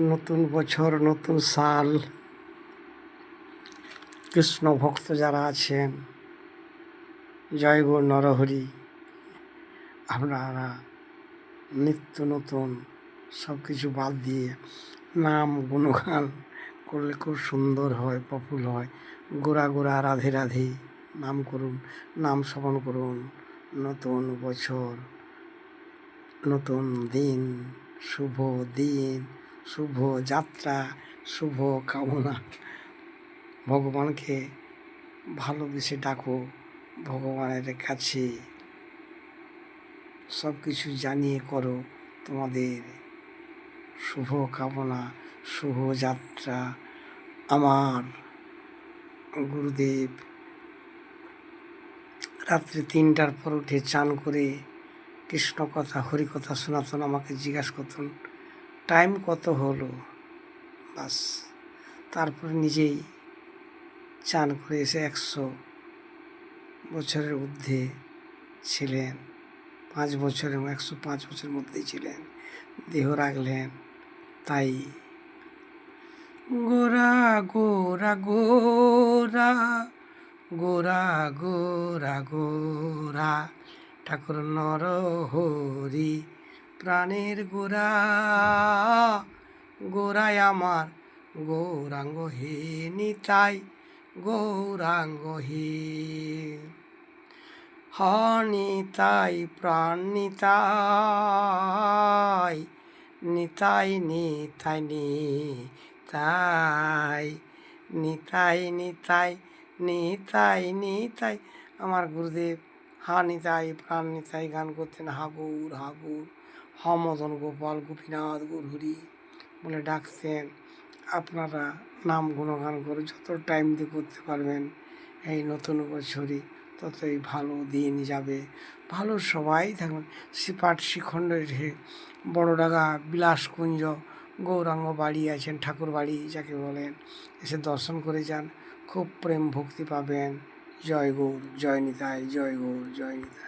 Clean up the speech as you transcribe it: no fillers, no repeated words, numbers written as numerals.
নতুন বছর, নতুন সাল, কৃষ্ণ ভক্ত যারা আছেন, জয় গো নরহরি। আপনারা নিত্য নতুন সব কিছু বাদ দিয়ে নাম গুণগান করলে খুব সুন্দর হয়, প্রফুল্ল হয়। গোড়া গোড়া রাধে রাধে নাম করুন, নাম শ্রবণ করুন। নতুন বছর, নতুন দিন, শুভ দিন, শুভ যাত্রা, শুভ কামনা। ভগবানকে ভালোবেসে ডাকো, ভগবানের কাছে সব কিছু জানিয়ে করো তোমাদের শুভ কামনা, শুভ যাত্রা। আমার গুরুদেব রাত্রি 3টার পর উঠে চান করে কৃষ্ণ কথা, হরি কথা শোনাতেন। আমাকে জিজ্ঞাসা করতেন টাইম কত হলো, বাস। তারপরে নিজেই চান করে এসে 100 বছরের ঊর্ধ্বে ছিলেন, 5 বছর এবং 105 বছরের মধ্যেই ছিলেন, দেহ রাখলেন। তাই গোরা গোরা গোরা গোরা গোরা গোরা ঠাকুর নরহরি প্রাণের গোরা, গোরায় আমার গৌরাঙ্গ হে নিতাই, গৌরাঙ্গ হে নিতাই প্রাণ নিতাই, নিতাই নিতাই নিতাই, নিতাই নিতাই নিতাই নিতাই। আমার গুরুদেব নিতাই প্রাণ নিতাই গান করতেন। হাগুর হাগুর মদন গোপাল গোপীনাথ গৌরহরি বলে ডাকতেন। আপনারা নাম গুণগান করে যত টাইম দিয়ে করতে পারবেন এই নতুন বছরই ততই ভালো দিন যাবে, ভালো সবাই থাকবেন। শ্রীপাঠ শ্রীখণ্ডের বড়ডাঙ্গা বিলাসকুঞ্জ গৌরাঙ্গ বাড়ি আছেন, ঠাকুর বাড়ি যাকে বলেন, এসে দর্শন করে যান, খুব প্রেম ভক্তি পাবেন। জয় গৌর, জয় নিতাই, জয় গৌর, জয় নিতাই।